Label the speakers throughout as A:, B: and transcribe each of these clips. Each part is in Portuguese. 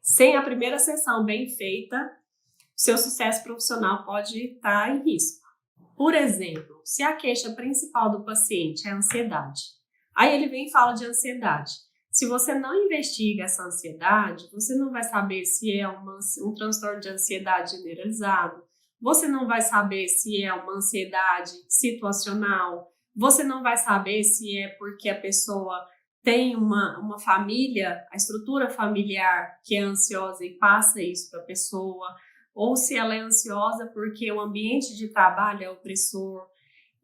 A: Sem a primeira sessão bem feita, seu sucesso profissional pode estar em risco. Por exemplo, se a queixa principal do paciente é a ansiedade, aí ele vem e fala de ansiedade. Se você não investiga essa ansiedade, você não vai saber se é um transtorno de ansiedade generalizado, você não vai saber se é uma ansiedade situacional, você não vai saber se é porque a pessoa tem uma família, a estrutura familiar que é ansiosa e passa isso para a pessoa, ou se ela é ansiosa porque o ambiente de trabalho é opressor.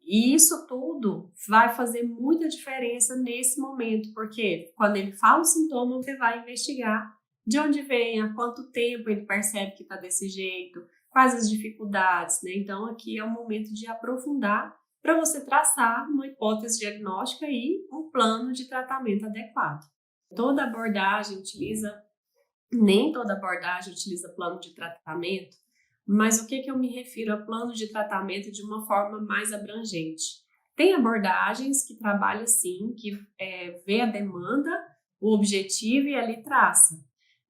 A: E isso tudo vai fazer muita diferença nesse momento, porque quando ele fala o sintoma, você vai investigar de onde vem, há quanto tempo ele percebe que está desse jeito, quais as dificuldades, né? Então, aqui é o momento de aprofundar para você traçar uma hipótese diagnóstica e um plano de tratamento adequado. Toda abordagem utiliza Nem toda abordagem utiliza plano de tratamento, mas o que eu me refiro a plano de tratamento de uma forma mais abrangente? Tem abordagens que trabalham sim, que vê a demanda, o objetivo e ali traça.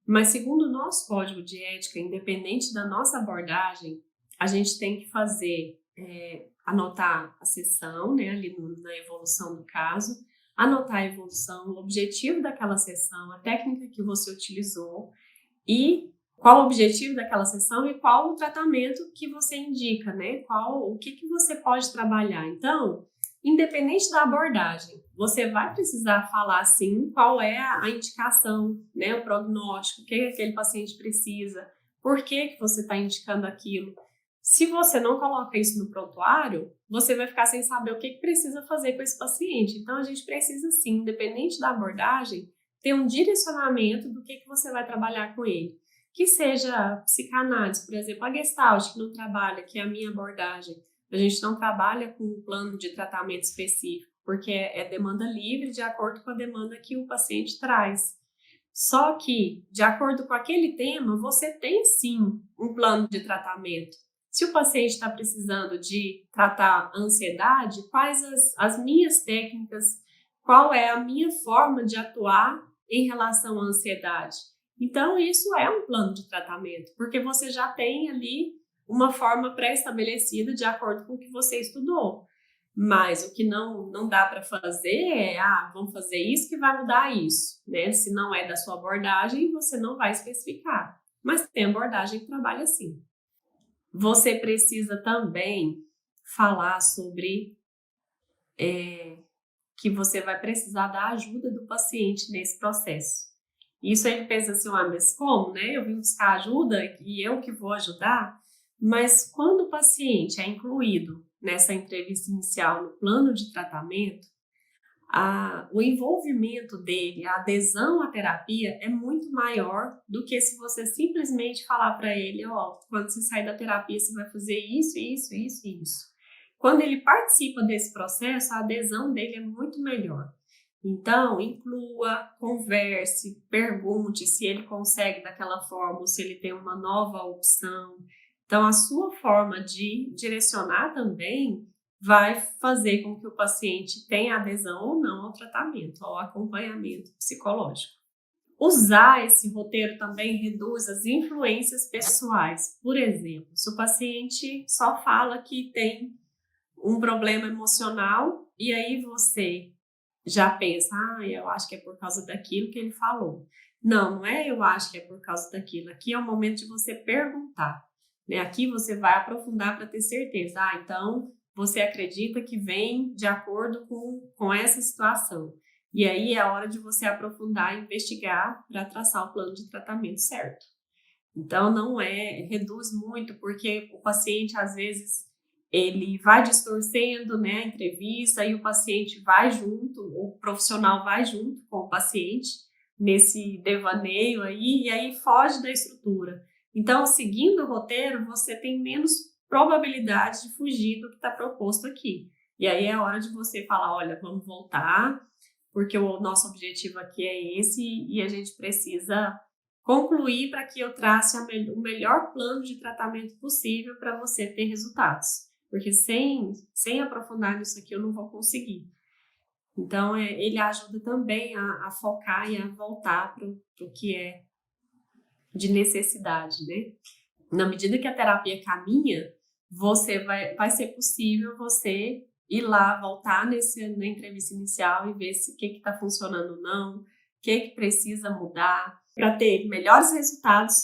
A: Mas segundo o nosso código de ética, independente da nossa abordagem, a gente tem que fazer, anotar a sessão, né, ali na evolução do caso, anotar a evolução, o objetivo daquela sessão, a técnica que você utilizou e qual o objetivo daquela sessão e qual o tratamento que você indica, né? O que você pode trabalhar. Então, independente da abordagem, você vai precisar falar, sim, qual é a indicação, né? O prognóstico, o que aquele paciente precisa, por que você está indicando aquilo. Se você não coloca isso no prontuário, você vai ficar sem saber o que precisa fazer com esse paciente. Então, a gente precisa, sim, independente da abordagem, ter um direcionamento do que você vai trabalhar com ele. Que seja psicanálise, por exemplo, a Gestalt, que não trabalha, que é a minha abordagem. A gente não trabalha com um plano de tratamento específico, porque é demanda livre de acordo com a demanda que o paciente traz. Só que, de acordo com aquele tema, você tem sim um plano de tratamento. Se o paciente está precisando de tratar a ansiedade, quais as minhas técnicas, qual é a minha forma de atuar em relação à ansiedade? Então, isso é um plano de tratamento, porque você já tem ali uma forma pré-estabelecida de acordo com o que você estudou. Mas o que não dá para fazer é, vamos fazer isso que vai mudar isso, né? Se não é da sua abordagem, você não vai especificar. Mas tem abordagem que trabalha assim. Você precisa também falar sobre que você vai precisar da ajuda do paciente nesse processo. Isso ele pensa assim, mas como, né? Eu vim buscar ajuda e eu que vou ajudar? Mas quando o paciente é incluído nessa entrevista inicial no plano de tratamento, o envolvimento dele, a adesão à terapia é muito maior do que se você simplesmente falar para ele, quando você sair da terapia você vai fazer isso, isso, isso e isso. Quando ele participa desse processo, a adesão dele é muito melhor. Então, inclua, converse, pergunte se ele consegue daquela forma ou se ele tem uma nova opção. Então, a sua forma de direcionar também vai fazer com que o paciente tenha adesão ou não ao tratamento, ao acompanhamento psicológico. Usar esse roteiro também reduz as influências pessoais. Por exemplo, se o paciente só fala que tem um problema emocional e aí você já pensa, eu acho que é por causa daquilo que ele falou. Não é eu acho que é por causa daquilo. Aqui é o momento de você perguntar, né? Aqui você vai aprofundar para ter certeza. Então você acredita que vem de acordo com essa situação. E aí é a hora de você aprofundar e investigar para traçar o plano de tratamento certo. Então reduz muito, porque o paciente às vezes ele vai distorcendo, né, a entrevista e o paciente vai junto, o profissional vai junto com o paciente nesse devaneio aí, e aí foge da estrutura. Então, seguindo o roteiro, você tem menos probabilidade de fugir do que está proposto aqui. E aí é a hora de você falar, olha, vamos voltar, porque o nosso objetivo aqui é esse e a gente precisa concluir para que eu trace o melhor plano de tratamento possível para você ter resultados. Porque sem aprofundar nisso aqui eu não vou conseguir. Então, ele ajuda também a focar e a voltar para o que é de necessidade, né? Na medida que a terapia caminha, vai ser possível você ir lá, voltar na entrevista inicial e ver se o que está funcionando ou não, o que precisa mudar para ter melhores resultados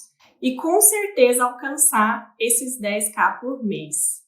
A: e com certeza alcançar esses 10K por mês.